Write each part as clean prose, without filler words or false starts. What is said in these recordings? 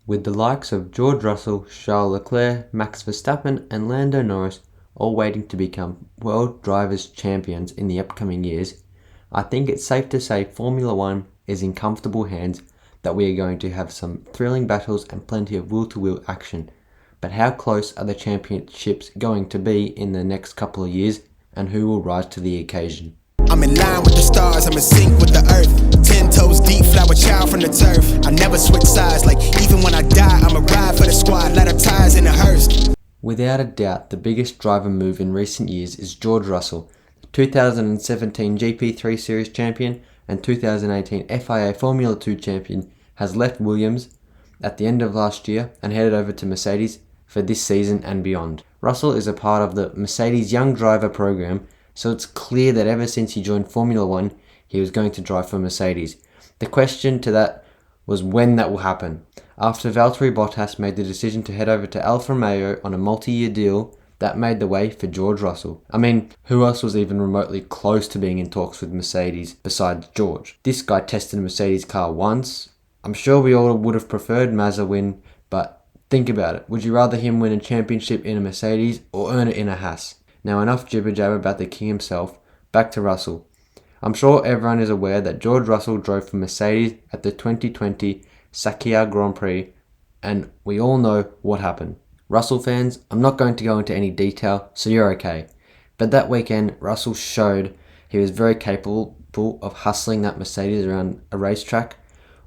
With the likes of George Russell, Charles Leclerc, Max Verstappen and Lando Norris all waiting to become World Drivers' Champions in the upcoming years, I think it's safe to say Formula One is in comfortable hands, that we are going to have some thrilling battles and plenty of wheel-to-wheel action. But how close are the championships going to be in the next couple of years, and who will rise to the occasion? I'm in line with the stars, I'm in sync with the earth. 10 toes deep, flower child from the turf. I never switch sides, like even when I die, I'm a ride for the squad, let of ties in the hearse. Without a doubt, the biggest driver move in recent years is George Russell, the 2017 GP3 Series champion and 2018 FIA Formula 2 champion, has left Williams at the end of last year and headed over to Mercedes for this season and beyond. Russell is a part of the Mercedes Young Driver program, so it's clear that ever since he joined Formula One, he was going to drive for Mercedes. The question to that was when that will happen. After Valtteri Bottas made the decision to head over to Alfa Romeo on a multi-year deal, that made the way for George Russell. I mean, who else was even remotely close to being in talks with Mercedes besides George? This guy tested a Mercedes car once. I'm sure we all would have preferred Mazda win, but think about it. Would you rather him win a championship in a Mercedes or earn it in a Haas? Now enough jibber jabber about the king himself, back to Russell. I'm sure everyone is aware that George Russell drove for Mercedes at the 2020 Sakir Grand Prix, and we all know what happened. Russell fans, I'm not going to go into any detail, so you're okay. But that weekend, Russell showed he was very capable of hustling that Mercedes around a racetrack,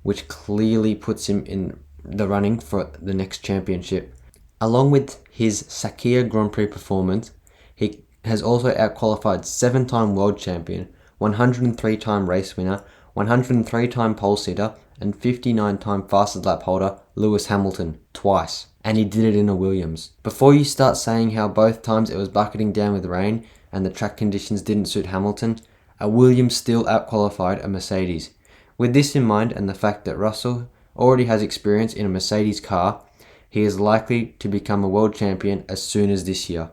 which clearly puts him in the running for the next championship. Along with his Sakir Grand Prix performance, he has also outqualified 7-time world champion, 103-time race winner, 103-time pole sitter, and 59-time fastest lap holder Lewis Hamilton twice. And he did it in a Williams. Before you start saying how both times it was bucketing down with rain and the track conditions didn't suit Hamilton, a Williams still outqualified a Mercedes. With this in mind and the fact that Russell already has experience in a Mercedes car, he is likely to become a world champion as soon as this year.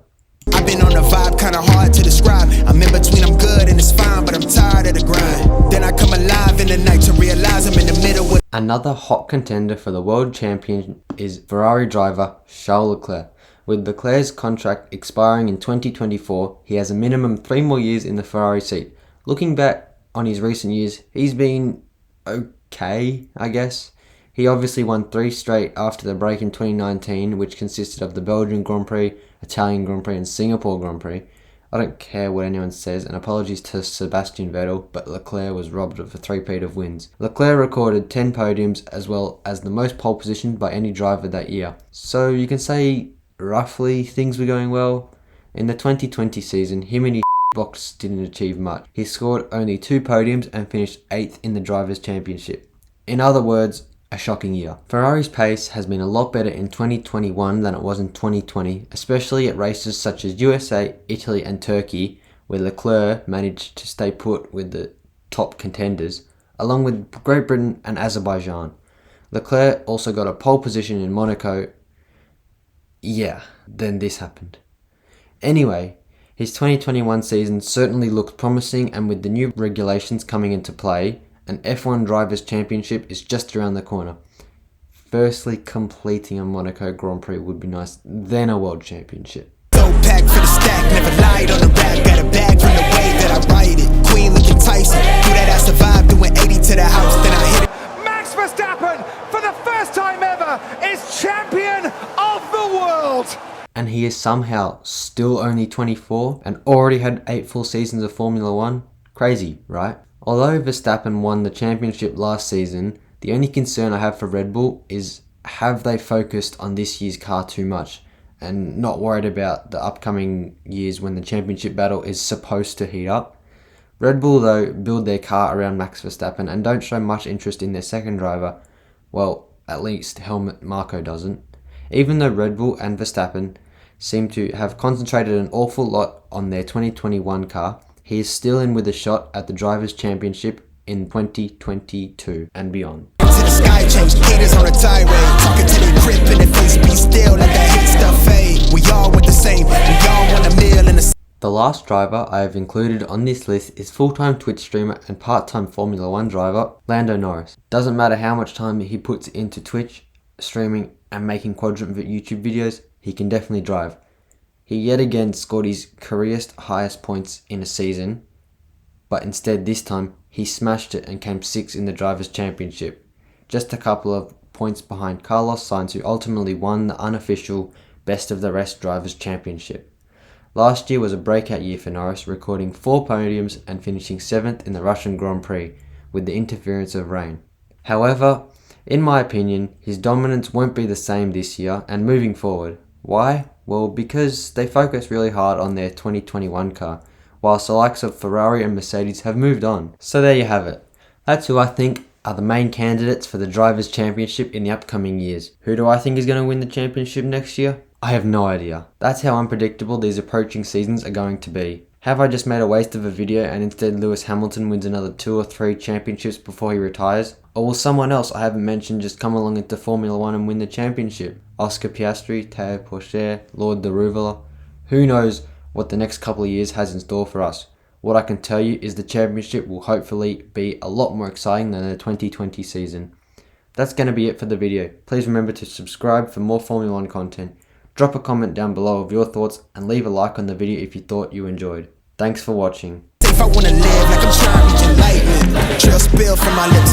I've been on a vibe kinda hard to describe. I'm in between, I'm good and it's fine, but I'm tired of the grind. Then I come alive in the night to realize I'm in the middle with... Another hot contender for the world champion is Ferrari driver Charles Leclerc. With Leclerc's contract expiring in 2024, he has a minimum 3 more years in the Ferrari seat. Looking back on his recent years, he's been okay, I guess. He obviously won 3 straight after the break in 2019, which consisted of the Belgian Grand Prix, Italian Grand Prix and Singapore Grand Prix. I don't care what anyone says, and apologies to Sebastian Vettel, but Leclerc was robbed of a 3-peat of wins. Leclerc recorded 10 podiums as well as the most pole positions by any driver that year. So you can say roughly things were going well. In the 2020 season, him and his box didn't achieve much. He scored only 2 podiums and finished 8th in the Drivers' Championship. In other words, a shocking year. Ferrari's pace has been a lot better in 2021 than it was in 2020, especially at races such as USA, Italy and Turkey, where Leclerc managed to stay put with the top contenders, along with Great Britain and Azerbaijan. Leclerc also got a pole position in Monaco. Yeah, then this happened. Anyway, his 2021 season certainly looked promising, and with the new regulations coming into play, an F1 Drivers' Championship is just around the corner. Firstly, completing a Monaco Grand Prix would be nice, then a World Championship. So packed for the stack, never lied on the rap, got a bag from the way that I write it. Queen looking Tyson, do that I survived, doing 80 to the house, then I hit it. Max Verstappen, for the first time ever, is champion of the world! And he is somehow still only 24 and already had 8 full seasons of Formula One. Crazy, right? Although Verstappen won the championship last season, the only concern I have for Red Bull is, have they focused on this year's car too much and not worried about the upcoming years when the championship battle is supposed to heat up? Red Bull, though, build their car around Max Verstappen and don't show much interest in their second driver. Well, at least Helmut Marko doesn't. Even though Red Bull and Verstappen seem to have concentrated an awful lot on their 2021 car, he is still in with a shot at the Drivers' Championship in 2022 and beyond. To the sky change, haters on a tirade, talking to the grip in the face, be still, let that hate stuff fade. We all want the same, we all want a meal in the... The last driver I have included on this list is full-time Twitch streamer and part-time Formula One driver Lando Norris. Doesn't matter how much time he puts into Twitch, streaming and making quadrant YouTube videos, he can definitely drive. He yet again scored his career's highest points in a season, but instead this time he smashed it and came 6th in the Drivers' Championship, just a couple of points behind Carlos Sainz, who ultimately won the unofficial Best of the Rest Drivers' Championship. Last year was a breakout year for Norris, recording 4 podiums and finishing 7th in the Russian Grand Prix with the interference of rain. However, in my opinion, his dominance won't be the same this year and moving forward. Why? Well, because they focus really hard on their 2021 car, whilst the likes of Ferrari and Mercedes have moved on. So there you have it. That's who I think are the main candidates for the Drivers' Championship in the upcoming years. Who do I think is going to win the championship next year? I have no idea. That's how unpredictable these approaching seasons are going to be. Have I just made a waste of a video and instead Lewis Hamilton wins another 2 or 3 championships before he retires? Or will someone else I haven't mentioned just come along into Formula 1 and win the championship? Oscar Piastri, Teo Pourchaire, Lord Daruvula? Who knows what the next couple of years has in store for us? What I can tell you is the championship will hopefully be a lot more exciting than the 2020 season. That's going to be it for the video. Please remember to subscribe for more Formula 1 content. Drop a comment down below of your thoughts and leave a like on the video if you thought you enjoyed. Thanks for watching. If I wanna live like I'm trying to reach enlightenment, trail spill from my lips.